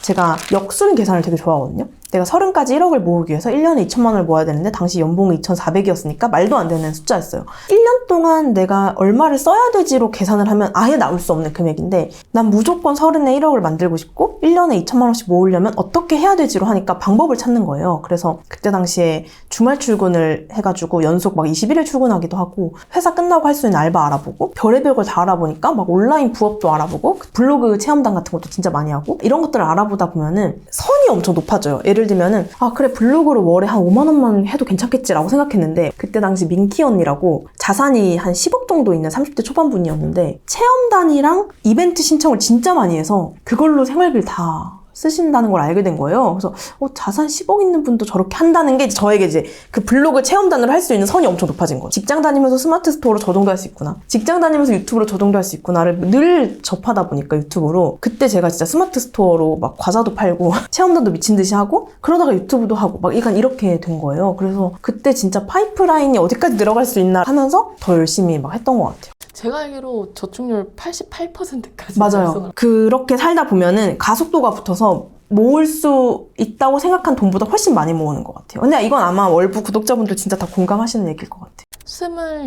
제가 역순 계산을 되게 좋아하거든요. 내가 30까지 1억을 모으기 위해서 1년에 2천만 원을 모아야 되는데 당시 연봉이 2,400이었으니까 말도 안 되는 숫자였어요. 1년 동안 내가 얼마를 써야 되지로 계산을 하면 아예 나올 수 없는 금액인데 난 무조건 30에 1억을 만들고 싶고 1년에 2천만 원씩 모으려면 어떻게 해야 되지로 하니까 방법을 찾는 거예요. 그래서 그때 당시에 주말 출근을 해가지고 연속 막 21일 출근하기도 하고 회사 끝나고 할 수 있는 알바 알아보고 별의별 걸 다 알아보니까 막 온라인 부업도 알아보고 블로그 체험단 같은 것도 진짜 많이 하고 이런 것들을 알아보다 보면은 선이 엄청 높아져요. 예를 들면은 아 그래 블로그로 월에 한 5만 원만 해도 괜찮겠지라고 생각했는데 그때 당시 민키 언니라고 자산이 한 10억 정도 있는 30대 초반분이었는데 체험단이랑 이벤트 신청을 진짜 많이 해서 그걸로 생활비를 다 쓰신다는 걸 알게 된 거예요. 그래서 자산 10억 있는 분도 저렇게 한다는 게 저에게 이제 그 블로그 체험단으로 할 수 있는 선이 엄청 높아진 거예요. 직장 다니면서 스마트 스토어로 저 정도 할 수 있구나. 직장 다니면서 유튜브로 저 정도 할 수 있구나를 늘 접하다 보니까 유튜브로 그때 제가 진짜 스마트 스토어로 막 과자도 팔고 체험단도 미친 듯이 하고 그러다가 유튜브도 하고 막 약간 이렇게 된 거예요. 그래서 그때 진짜 파이프라인이 어디까지 늘어갈 수 있나 하면서 더 열심히 막 했던 것 같아요. 제가 알기로 저축률 88%까지 맞아요. 그렇게 살다 보면은 가속도가 붙어서 모을 수 있다고 생각한 돈보다 훨씬 많이 모으는 것 같아요. 근데 이건 아마 월부 구독자분들 진짜 다 공감하시는 얘기일 것 같아요.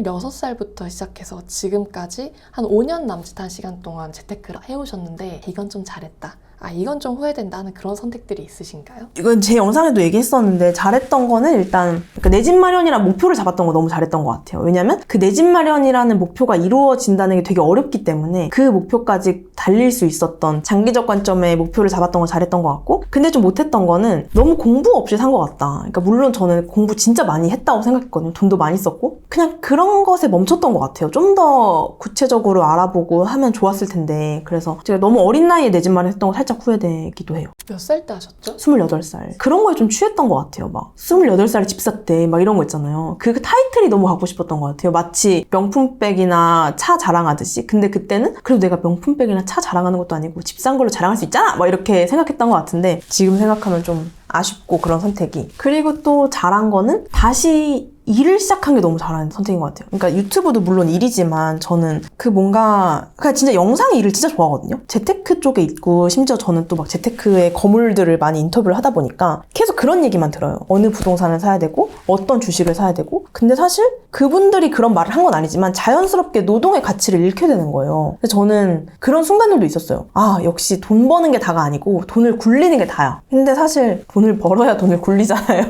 26살부터 시작해서 지금까지 한 5년 남짓한 시간 동안 재테크를 해오셨는데 이건 좀 잘했다. 이건 좀 후회된다는 그런 선택들이 있으신가요? 이건 제 영상에도 얘기했었는데 잘했던 거는 일단 내 집 마련이라는 목표를 잡았던 거 너무 잘했던 것 같아요. 왜냐면 그 내 집 마련이라는 목표가 이루어진다는 게 되게 어렵기 때문에 그 목표까지 달릴 수 있었던 장기적 관점의 목표를 잡았던 거 잘했던 것 같고 근데 좀 못했던 거는 너무 공부 없이 산 것 같다. 그러니까 물론 저는 공부 진짜 많이 했다고 생각했거든요. 돈도 많이 썼고 그냥 그런 것에 멈췄던 것 같아요. 좀 더 구체적으로 알아보고 하면 좋았을 텐데 그래서 제가 너무 어린 나이에 내 집 마련했던 거 살짝 후회되기도 해요. 몇 살 때 하셨죠? 28살. 그런 거에 좀 취했던 것 같아요. 막 28살에 집 샀대 막 이런 거 있잖아요. 그 타이틀이 너무 갖고 싶었던 것 같아요. 마치 명품백이나 차 자랑하듯이. 근데 그때는 그래도 내가 명품백이나 차 자랑하는 것도 아니고 집 산 걸로 자랑할 수 있잖아! 막 이렇게 생각했던 것 같은데 지금 생각하면 좀 아쉽고 그런 선택이. 그리고 또 잘한 거는 다시 일을 시작한 게 너무 잘한 선택인 것 같아요. 그러니까 유튜브도 물론 일이지만 저는 그냥 진짜 영상 일을 진짜 좋아하거든요. 재테크 쪽에 있고 심지어 저는 또 막 재테크의 거물들을 많이 인터뷰를 하다 보니까 계속 그런 얘기만 들어요. 어느 부동산을 사야 되고 어떤 주식을 사야 되고 근데 사실 그분들이 그런 말을 한 건 아니지만 자연스럽게 노동의 가치를 잃게 되는 거예요. 근데 저는 그런 순간들도 있었어요. 역시 돈 버는 게 다가 아니고 돈을 굴리는 게 다야. 근데 사실 돈을 벌어야 돈을 굴리잖아요.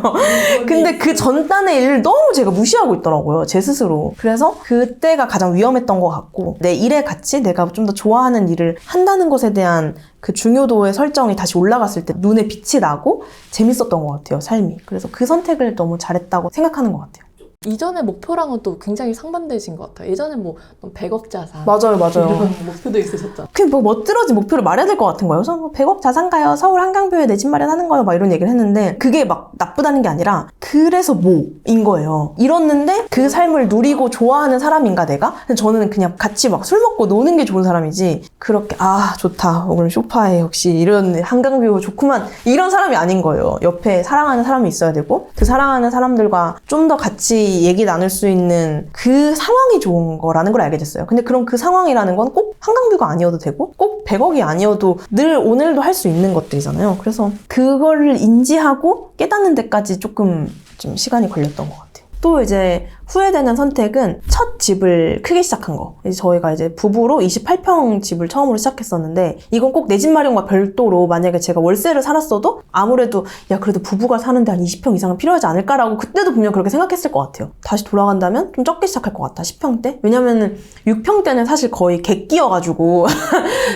근데 그 전단의 일을 너무 제가 무시하고 있더라고요. 제 스스로. 그래서 그때가 가장 위험했던 것 같고 내 일의 가치, 내가 좀 더 좋아하는 일을 한다는 것에 대한 그 중요도의 설정이 다시 올라갔을 때 눈에 빛이 나고 재밌었던 것 같아요. 삶이. 그래서 그 선택을 너무 잘했다고 생각하는 것 같아요. 이전의 목표랑은 또 굉장히 상반되신 것 같아요. 예전에 100억 자산 맞아요. 이런 목표도 있으셨잖아요. 그냥 멋들어진 목표를 말해야 될 것 같은 거예요. 그래서 100억 자산 가요. 서울 한강뷰에 내 집 마련하는 거요. 막 이런 얘기를 했는데 그게 막 나쁘다는 게 아니라 그래서 뭐인 거예요. 이뤘는데 그 삶을 누리고 좋아하는 사람인가 내가? 저는 그냥 같이 막 술 먹고 노는 게 좋은 사람이지 그렇게 좋다. 오늘 소파에 역시 이런 한강뷰 좋구만. 이런 사람이 아닌 거예요. 옆에 사랑하는 사람이 있어야 되고 그 사랑하는 사람들과 좀 더 같이 얘기 나눌 수 있는 그 상황이 좋은 거라는 걸 알게 됐어요. 근데 그럼 그 상황이라는 건 꼭 한강뷰가 아니어도 되고 꼭 100억이 아니어도 늘 오늘도 할 수 있는 것들이잖아요. 그래서 그거를 인지하고 깨닫는 데까지 좀 시간이 걸렸던 것 같아요. 또 이제 후회되는 선택은 첫 집을 크게 시작한 거. 저희가 이제 부부로 28평 집을 처음으로 시작했었는데 이건 꼭 내 집 마련과 별도로 만약에 제가 월세를 살았어도 아무래도 그래도 부부가 사는데 한 20평 이상은 필요하지 않을까라고 그때도 분명 그렇게 생각했을 것 같아요. 다시 돌아간다면 좀 적게 시작할 것 같다. 10평대? 왜냐면은 6평대는 사실 거의 객기여가지고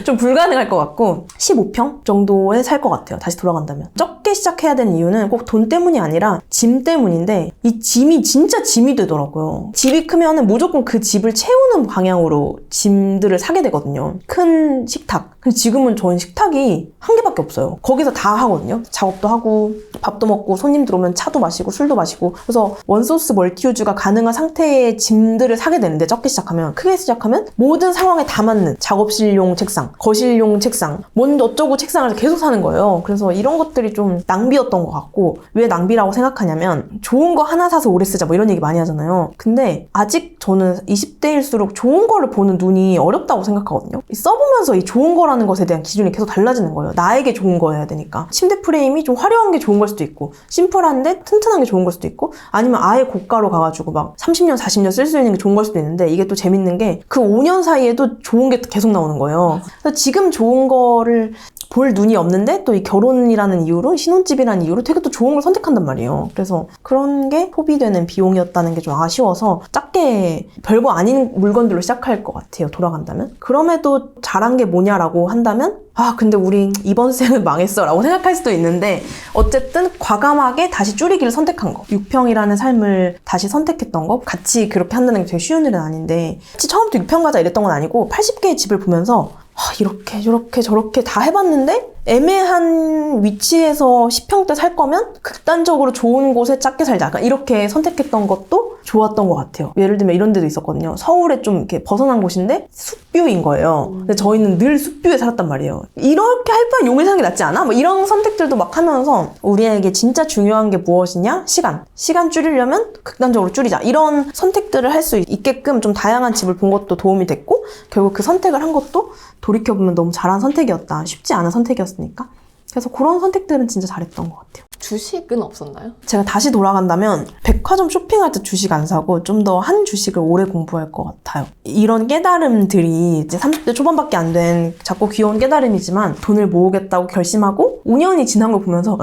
좀 불가능할 것 같고 15평 정도에 살 것 같아요. 다시 돌아간다면. 적게 시작해야 되는 이유는 꼭 돈 때문이 아니라 짐 때문인데 이 짐이 진짜 짐이 되더라고요. 집이 크면은 무조건 그 집을 채우는 방향으로 짐들을 사게 되거든요. 큰 식탁. 근데 지금은 저희 식탁이 한 개밖에 없어요. 거기서 다 하거든요. 작업도 하고 밥도 먹고 손님 들어오면 차도 마시고 술도 마시고 그래서 원소스 멀티유즈가 가능한 상태의 짐들을 사게 되는데 적게 시작하면 크게 시작하면 모든 상황에 다 맞는 작업실용 책상, 거실용 책상, 뭔 어쩌고 책상을 계속 사는 거예요. 그래서 이런 것들이 좀 낭비였던 것 같고, 왜 낭비라고 생각하냐면 좋은 거 하나 사서 오래 쓰자 뭐 이런 얘기 많이 하잖아요. 근데 아직 저는 20대일수록 좋은 거를 보는 눈이 어렵다고 생각하거든요. 써보면서 이 좋은 거라는 것에 대한 기준이 계속 달라지는 거예요. 나에게 좋은 거여야 되니까. 침대 프레임이 좀 화려한 게 좋은 걸 수도 있고, 심플한데 튼튼한 게 좋은 걸 수도 있고, 아니면 아예 고가로 가가지고 막 30년 40년 쓸 수 있는 게 좋은 걸 수도 있는데, 이게 또 재밌는 게 그 5년 사이에도 좋은 게 계속 나오는 거예요. 그래서 지금 좋은 거를 볼 눈이 없는데 또 이 결혼이라는 이유로, 신혼집이라는 이유로 되게 또 좋은 걸 선택한단 말이에요. 그래서 그런 게 소비되는 비용이었다는 게 좀 아쉬워서 작게 별거 아닌 물건들로 시작할 것 같아요, 돌아간다면. 그럼에도 잘한 게 뭐냐라고 한다면, 아 근데 우리 이번 생은 망했어 라고 생각할 수도 있는데, 어쨌든 과감하게 다시 줄이기를 선택한 거, 6평이라는 삶을 다시 선택했던 거, 같이 그렇게 한다는 게 되게 쉬운 일은 아닌데, 처음부터 6평 가자 이랬던 건 아니고 80개의 집을 보면서 이렇게 저렇게 저렇게 다 해봤는데 애매한 위치에서 10평대 살 거면 극단적으로 좋은 곳에 작게 살자, 약간 이렇게 선택했던 것도 좋았던 것 같아요. 예를 들면 이런 데도 있었거든요. 서울에 좀 이렇게 벗어난 곳인데 숲뷰인 거예요. 근데 저희는 늘 숲뷰에 살았단 말이에요. 이렇게 할 바엔 용인 사는 게 낫지 않아? 뭐 이런 선택들도 막 하면서, 우리에게 진짜 중요한 게 무엇이냐? 시간 줄이려면 극단적으로 줄이자, 이런 선택들을 할 수 있게끔 좀 다양한 집을 본 것도 도움이 됐고, 결국 그 선택을 한 것도 돌이켜보면 너무 잘한 선택이었다. 쉽지 않은 선택이었으니까. 그래서 그런 선택들은 진짜 잘했던 것 같아요. 주식은 없었나요? 제가 다시 돌아간다면 백화점 쇼핑할 때 주식 안 사고 좀 더 한 주식을 오래 공부할 것 같아요. 이런 깨달음들이 이제 30대 초반밖에 안 된 작고 귀여운 깨달음이지만, 돈을 모으겠다고 결심하고 5년이 지난 걸 보면서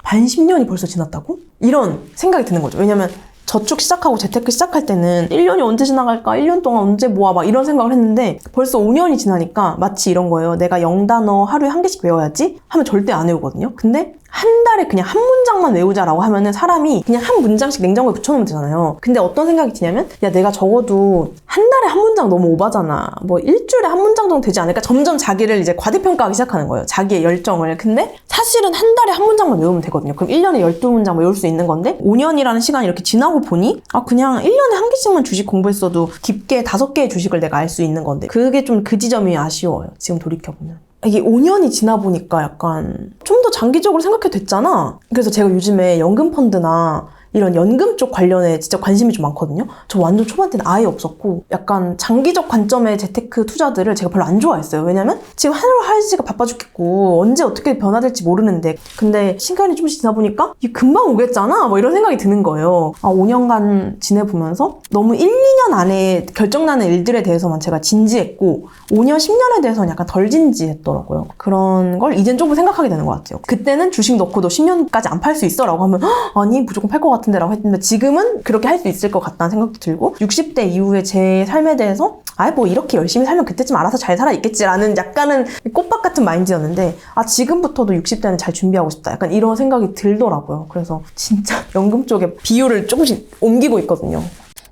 반 10년이 벌써 지났다고? 이런 생각이 드는 거죠. 왜냐면 저축 시작하고 재테크 시작할 때는 1년이 언제 지나갈까? 1년 동안 언제 모아? 막 이런 생각을 했는데, 벌써 5년이 지나니까 마치 이런 거예요. 내가 0단어 하루에 한 개씩 외워야지 하면 절대 안 외우거든요. 근데 한 달에 그냥 한 문장만 외우자라고 하면은 사람이 그냥 한 문장씩 냉장고에 붙여놓으면 되잖아요. 근데 어떤 생각이 드냐면, 야 내가 적어도 한 달에 한 문장 너무 오바잖아, 뭐 일주일에 한 문장 정도 되지 않을까? 점점 자기를 이제 과대평가하기 시작하는 거예요, 자기의 열정을. 근데 사실은 한 달에 한 문장만 외우면 되거든요. 그럼 1년에 12문장 외울 수 있는 건데, 5년이라는 시간이 이렇게 지나고 보니 그냥 1년에 한 개씩만 주식 공부했어도 깊게 5개의 주식을 내가 알 수 있는 건데, 그게 좀 그 지점이 아쉬워요, 지금 돌이켜보면. 이게 5년이 지나 보니까 약간 좀 더 장기적으로 생각해도 됐잖아. 그래서 제가 요즘에 연금 펀드나 이런 연금 쪽 관련에 진짜 관심이 좀 많거든요. 저 완전 초반 때는 아예 없었고, 약간 장기적 관점의 재테크 투자들을 제가 별로 안 좋아했어요. 왜냐면 지금 하루 할지가 바빠 죽겠고 언제 어떻게 변화될지 모르는데, 근데 시간이 좀씩 지나 보니까 이게 금방 오겠잖아, 뭐 이런 생각이 드는 거예요. 5년간 지내보면서 너무 1, 2년 안에 결정나는 일들에 대해서만 제가 진지했고, 5년, 10년에 대해서는 약간 덜 진지했더라고요. 그런 걸 이젠 조금 생각하게 되는 것 같아요. 그때는 주식 넣고도 10년까지 안 팔 수 있어 라고 하면 아니 무조건 팔 것 같은데 라고 했는데, 지금은 그렇게 할 수 있을 것 같다는 생각도 들고, 60대 이후에 제 삶에 대해서 뭐 이렇게 열심히 살면 그때쯤 알아서 잘 살아 있겠지라는 약간은 꽃밭 같은 마인드였는데, 지금부터도 60대는 잘 준비하고 싶다, 약간 이런 생각이 들더라고요. 그래서 진짜 연금 쪽에 비율을 조금씩 옮기고 있거든요.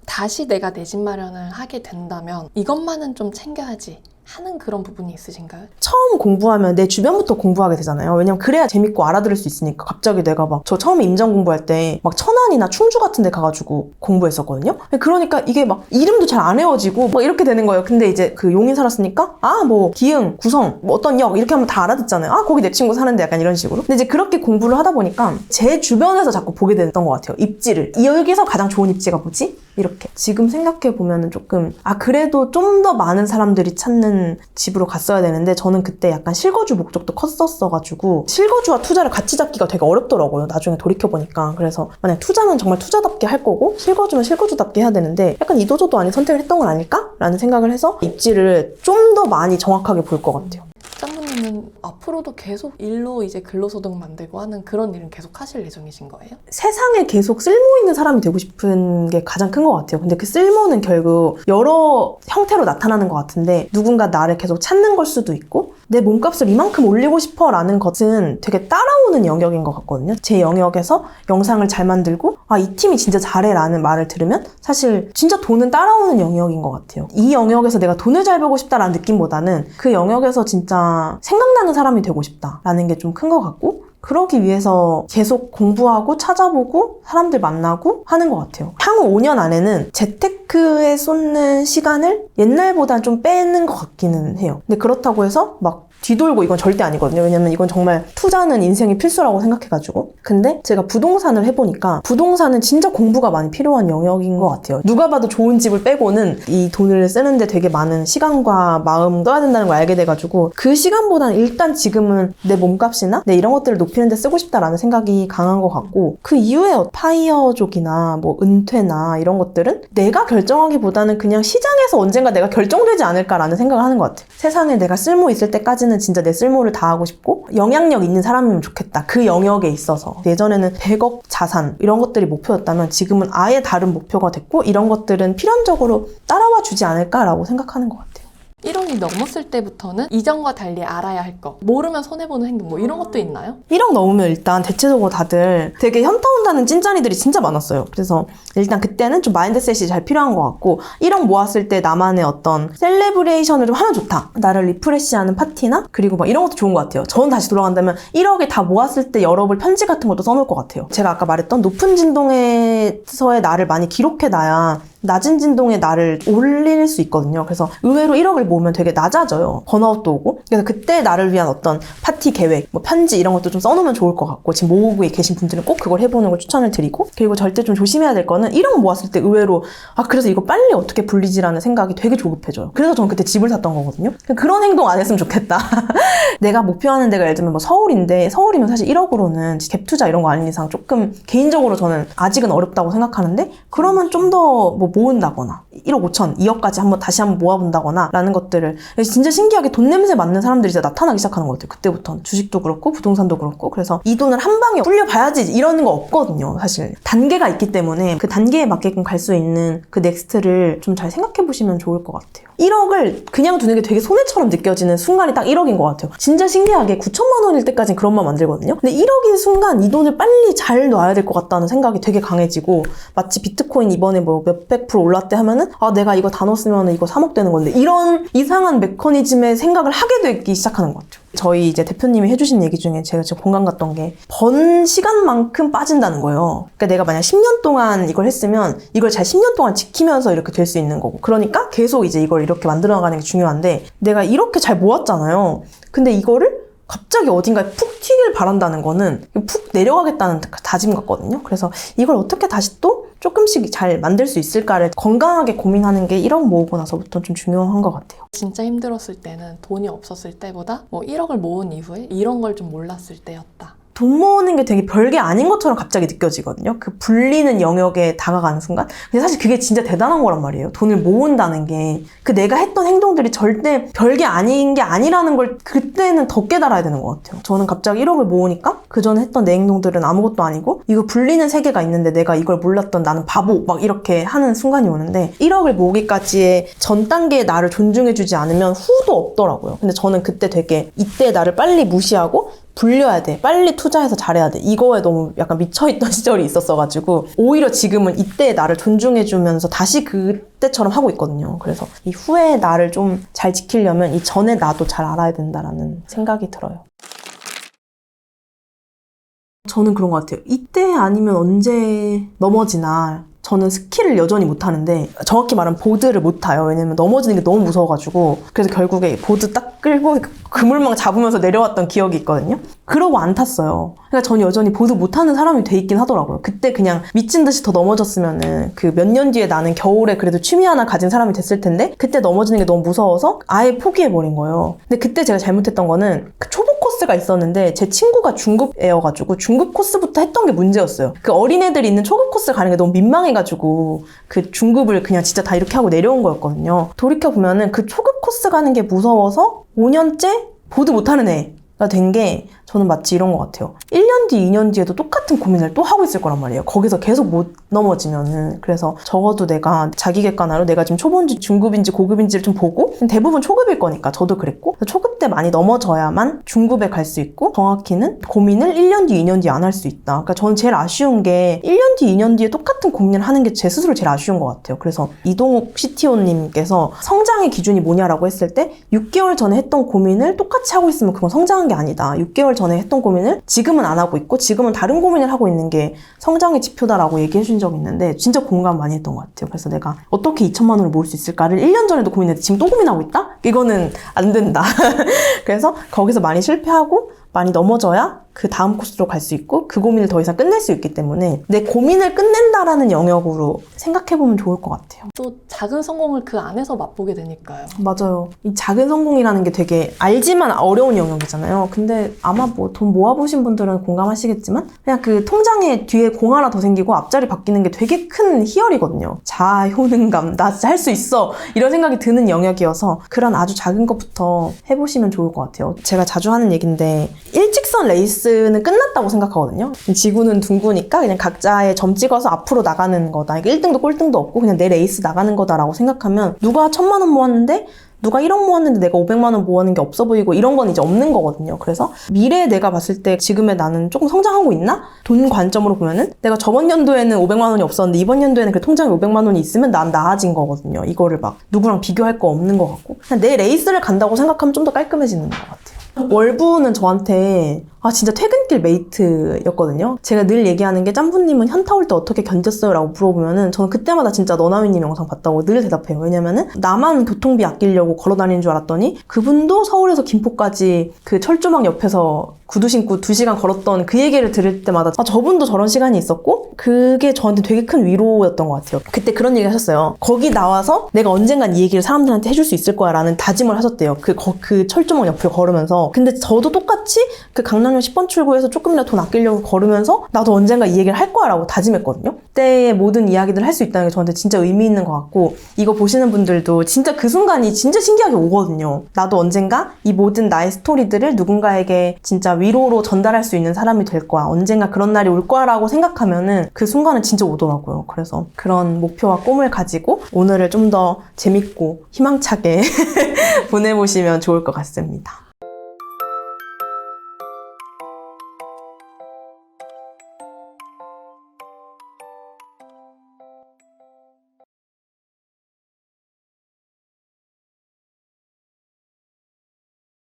다시 내가 내 집 마련을 하게 된다면 이것만은 좀 챙겨야지 하는 그런 부분이 있으신가요? 처음 공부하면 내 주변부터 공부하게 되잖아요. 왜냐면 그래야 재밌고 알아들을 수 있으니까. 갑자기 내가 저 처음에 임장 공부할 때 천안이나 충주 같은 데 가가지고 공부했었거든요. 그러니까 이게 이름도 잘 안 외워지고 이렇게 되는 거예요. 근데 이제 그 용인 살았으니까 뭐 기흥, 구성, 어떤 역 이렇게 하면 다 알아듣잖아요. 거기 내 친구 사는데, 약간 이런 식으로. 근데 이제 그렇게 공부를 하다 보니까 제 주변에서 자꾸 보게 됐던 것 같아요. 입지를. 여기서 가장 좋은 입지가 뭐지? 이렇게. 지금 생각해보면은 조금 그래도 좀 더 많은 사람들이 찾는 집으로 갔어야 되는데, 저는 그때 약간 실거주 목적도 컸었어가지고 실거주와 투자를 같이 잡기가 되게 어렵더라고요, 나중에 돌이켜보니까. 그래서 만약 투자는 정말 투자답게 할 거고 실거주는 실거주답게 해야 되는데, 약간 이도저도 아닌 선택을 했던 건 아닐까? 라는 생각을 해서 입지를 좀 더 많이 정확하게 볼 것 같아요. 짱구님은 앞으로도 계속 일로 이제 근로소득 만들고 하는 그런 일은 계속 하실 예정이신 거예요? 세상에 계속 쓸모 있는 사람이 되고 싶은 게 가장 큰 것 같아요. 근데 그 쓸모는 결국 여러 형태로 나타나는 것 같은데, 누군가 나를 계속 찾는 걸 수도 있고, 내 몸값을 이만큼 올리고 싶어 라는 것은 되게 따라오는 영역인 것 같거든요. 제 영역에서 영상을 잘 만들고 이 팀이 진짜 잘해 라는 말을 들으면 사실 진짜 돈은 따라오는 영역인 것 같아요. 이 영역에서 내가 돈을 잘 벌고 싶다라는 느낌보다는 그 영역에서 진짜 생각나는 사람이 되고 싶다라는 게 좀 큰 것 같고, 그러기 위해서 계속 공부하고 찾아보고 사람들 만나고 하는 것 같아요. 향후 5년 안에는 재테크에 쏟는 시간을 옛날보다 좀 빼는 것 같기는 해요. 근데 그렇다고 해서 뒤돌고 이건 절대 아니거든요. 왜냐면 이건 정말 투자는 인생의 필수라고 생각해가지고. 근데 제가 부동산을 해보니까 부동산은 진짜 공부가 많이 필요한 영역인 것 같아요. 누가 봐도 좋은 집을 빼고는 이 돈을 쓰는데 되게 많은 시간과 마음 써야 된다는 걸 알게 돼가지고 그 시간보다는 일단 지금은 내 몸값이나 내 이런 것들을 높이는 데 쓰고 싶다라는 생각이 강한 것 같고, 그 이후에 파이어족이나 뭐 은퇴나 이런 것들은 내가 결정하기보다는 그냥 시장에서 언젠가 내가 결정되지 않을까라는 생각을 하는 것 같아요. 세상에 내가 쓸모 있을 때까지는 진짜 내 쓸모를 다하고 싶고 영향력 있는 사람이면 좋겠다. 그 영역에 있어서. 예전에는 100억 자산 이런 것들이 목표였다면 지금은 아예 다른 목표가 됐고, 이런 것들은 필연적으로 따라와 주지 않을까라고 생각하는 것 같아요. 1억이 넘었을 때부터는 이전과 달리 알아야 할 거, 모르면 손해보는 행동, 뭐 이런 것도 있나요? 1억 넘으면 일단 대체적으로 다들 되게 현타 온다는 찐짜리들이 진짜 많았어요. 그래서 일단 그때는 좀 마인드셋이 잘 필요한 것 같고, 1억 모았을 때 나만의 어떤 셀레브레이션을 좀 하면 좋다. 나를 리프레시하는 파티나 그리고 막 이런 것도 좋은 것 같아요. 저는 다시 돌아간다면 1억에 다 모았을 때 열어볼 편지 같은 것도 써놓을 것 같아요. 제가 아까 말했던 높은 진동에서의 나를 많이 기록해놔야 낮은 진동의 나를 올릴 수 있거든요. 그래서 의외로 1억을 모으면 되게 낮아져요. 번아웃도 오고. 그래서 그때 나를 위한 어떤 파티 계획, 뭐 편지 이런 것도 좀 써놓으면 좋을 것 같고, 지금 모으고 계신 분들은 꼭 그걸 해보는 걸 추천을 드리고, 그리고 절대 좀 조심해야 될 거는 1억 모았을 때 의외로 그래서 이거 빨리 어떻게 불리지라는 생각이 되게 조급해져요. 그래서 저는 그때 집을 샀던 거거든요. 그런 행동 안 했으면 좋겠다. 내가 목표하는 데가 예를 들면 뭐 서울인데, 서울이면 사실 1억으로는 갭 투자 이런 거 아닌 이상 조금 개인적으로 저는 아직은 어렵다고 생각하는데, 그러면 좀 더 뭐 모은다거나 1억 5천, 2억까지 다시 한번 모아본다거나 라는 것들을, 진짜 신기하게 돈 냄새 맡는 사람들이 진짜 나타나기 시작하는 것 같아요. 그때부터는 주식도 그렇고 부동산도 그렇고. 그래서 이 돈을 한 방에 불려봐야지 이러는 거 없거든요. 사실 단계가 있기 때문에 그 단계에 맞게끔 갈 수 있는 그 넥스트를 좀 잘 생각해 보시면 좋을 것 같아요. 1억을 그냥 두는 게 되게 손해처럼 느껴지는 순간이 딱 1억인 것 같아요. 진짜 신기하게 9천만 원일 때까지는 그런 마음 안 들거든요. 근데 1억인 순간 이 돈을 빨리 잘 놔야 될 것 같다는 생각이 되게 강해지고, 마치 비트코인 이번에 뭐 몇백 프로 올랐대 하면은 내가 이거 다 넣었으면 이거 3억 되는 건데, 이런 이상한 메커니즘의 생각을 하게 되기 시작하는 것 같아요. 저희 이제 대표님이 해주신 얘기 중에 제가 진짜 공감 갔던 게, 번 시간만큼 빠진다는 거예요. 그러니까 내가 만약 10년 동안 이걸 했으면 이걸 잘 10년 동안 지키면서 이렇게 될 수 있는 거고, 그러니까 계속 이제 이걸 이렇게 만들어 나가는 게 중요한데, 내가 이렇게 잘 모았잖아요. 근데 이거를 갑자기 어딘가에 푹 튀길 바란다는 거는 푹 내려가겠다는 다짐 같거든요. 그래서 이걸 어떻게 다시 또 조금씩 잘 만들 수 있을까를 건강하게 고민하는 게 1억 모으고 나서부터 좀 중요한 것 같아요. 진짜 힘들었을 때는 돈이 없었을 때보다 뭐 1억을 모은 이후에 이런 걸 좀 몰랐을 때였다. 돈 모으는 게 되게 별게 아닌 것처럼 갑자기 느껴지거든요. 그 불리는 영역에 다가가는 순간. 근데 사실 그게 진짜 대단한 거란 말이에요. 돈을 모은다는 게. 그 내가 했던 행동들이 절대 별게 아닌 게 아니라는 걸 그때는 더 깨달아야 되는 것 같아요. 저는 갑자기 1억을 모으니까 그전에 했던 내 행동들은 아무것도 아니고, 이거 불리는 세계가 있는데 내가 이걸 몰랐던 나는 바보 막 이렇게 하는 순간이 오는데, 1억을 모으기까지의 전 단계의 나를 존중해주지 않으면 후도 없더라고요. 근데 저는 그때 되게 이때 나를 빨리 무시하고 불려야 돼, 빨리 투자해서 잘해야 돼, 이거에 너무 약간 미쳐있던 시절이 있었어가지고, 오히려 지금은 이때의 나를 존중해주면서 다시 그때처럼 하고 있거든요. 그래서 이 후의 나를 좀 잘 지키려면 이 전의 나도 잘 알아야 된다라는 생각이 들어요. 저는 그런 것 같아요. 이때 아니면 언제 넘어지나. 저는 스키를 여전히 못하는데, 정확히 말하면 보드를 못 타요. 왜냐면 넘어지는 게 너무 무서워가지고. 그래서 결국에 보드 딱 끌고 그물망 잡으면서 내려왔던 기억이 있거든요. 그러고 안 탔어요. 그러니까 저는 여전히 보드 못하는 사람이 돼 있긴 하더라고요. 그때 그냥 미친 듯이 더 넘어졌으면은 그 몇 년 뒤에 나는 겨울에 그래도 취미 하나 가진 사람이 됐을 텐데, 그때 넘어지는 게 너무 무서워서 아예 포기해버린 거예요. 근데 그때 제가 잘못했던 거는, 그 초보 코스가 있었는데 제 친구가 중급애여가지고 중급 코스부터 했던 게 문제였어요. 그 어린애들이 있는 초급 코스 가는 게 너무 민망해가지고 그 중급을 그냥 진짜 다 이렇게 하고 내려온 거였거든요. 돌이켜보면은 그 초급 코스 가는 게 무서워서 5년째 보드 못하는 애가 된 게, 저는 마치 이런 것 같아요. 1년 뒤, 2년 뒤에도 똑같은 고민을 또 하고 있을 거란 말이에요. 거기서 계속 못 넘어지면은. 그래서 적어도 내가 자기 객관화로 내가 지금 초보인지 중급인지 고급인지를 좀 보고, 대부분 초급일 거니까 저도 그랬고, 초급 때 많이 넘어져야만 중급에 갈 수 있고, 정확히는 고민을 1년 뒤, 2년 뒤 안 할 수 있다. 그러니까 저는 제일 아쉬운 게 1년 뒤, 2년 뒤에 똑같은 고민을 하는 게 제 스스로 제일 아쉬운 것 같아요. 그래서 이동욱 CTO님께서 성장의 기준이 뭐냐라고 했을 때, 6개월 전에 했던 고민을 똑같이 하고 있으면 그건 성장한 게 게 아니다. 6개월 전에 했던 고민을 지금은 안 하고 있고 지금은 다른 고민을 하고 있는 게 성장의 지표다라고 얘기해 준 적이 있는데 진짜 공감 많이 했던 것 같아요. 그래서 내가 어떻게 2천만 원을 모을 수 있을까를 1년 전에도 고민했는데 지금 또 고민하고 있다? 이거는 안 된다. 그래서 거기서 많이 실패하고 많이 넘어져야 그 다음 코스로 갈 수 있고 그 고민을 더 이상 끝낼 수 있기 때문에 내 고민을 끝낸다라는 영역으로 생각해보면 좋을 것 같아요. 또 작은 성공을 그 안에서 맛보게 되니까요. 맞아요. 이 작은 성공이라는 게 되게 알지만 어려운 영역이잖아요. 근데 아마 뭐 돈 모아보신 분들은 공감하시겠지만 그냥 그 통장에 뒤에 공 하나 더 생기고 앞자리 바뀌는 게 되게 큰 희열이거든요. 자효능감, 나 진짜 할 수 있어 이런 생각이 드는 영역이어서 그런 아주 작은 것부터 해보시면 좋을 것 같아요. 제가 자주 하는 얘기인데 일직선 레이스는 끝났다고 생각하거든요. 지구는 둥구니까 그냥 각자의 점 찍어서 앞으로 나가는 거다. 1등도 꼴등도 없고 그냥 내 레이스 나가는 거다라고 생각하면 누가 1,000만 원 모았는데 누가 1억 모았는데 내가 500만 원 모아는 게 없어 보이고 이런 건 이제 없는 거거든요. 그래서 미래에 내가 봤을 때 지금의 나는 조금 성장하고 있나? 돈 관점으로 보면은 내가 저번 연도에는 500만 원이 없었는데 이번 연도에는 그 통장에 500만 원이 있으면 난 나아진 거거든요. 이거를 막 누구랑 비교할 거 없는 것 같고 그냥 내 레이스를 간다고 생각하면 좀 더 깔끔해지는 것 같아요. 월부는 저한테 진짜 퇴근길 메이트였거든요. 제가 늘 얘기하는 게 짬부님은 현타 올 때 어떻게 견뎠어요? 라고 물어보면은 저는 그때마다 진짜 너나위님 영상 봤다고 늘 대답해요. 왜냐면은 나만 교통비 아끼려고 걸어다니는 줄 알았더니 그분도 서울에서 김포까지 그 철조망 옆에서 구두 신고 2시간 걸었던 그 얘기를 들을 때마다 저분도 저런 시간이 있었고 그게 저한테 되게 큰 위로였던 것 같아요. 그때 그런 얘기 하셨어요. 거기 나와서 내가 언젠간 이 얘기를 사람들한테 해줄 수 있을 거야 라는 다짐을 하셨대요. 그 철조망 옆을 걸으면서. 근데 저도 똑같이 그 강남역 10번 출구에서 조금이라도 돈 아끼려고 걸으면서 나도 언젠가 이 얘기를 할 거야 라고 다짐했거든요. 그때의 모든 이야기들을 할 수 있다는 게 저한테 진짜 의미 있는 것 같고 이거 보시는 분들도 진짜 그 순간이 진짜 신기하게 오거든요. 나도 언젠가 이 모든 나의 스토리들을 누군가에게 진짜 위로로 전달할 수 있는 사람이 될 거야. 언젠가 그런 날이 올 거야 라고 생각하면은 그 순간은 진짜 오더라고요. 그래서 그런 목표와 꿈을 가지고 오늘을 좀 더 재밌고 희망차게 보내보시면 좋을 것 같습니다.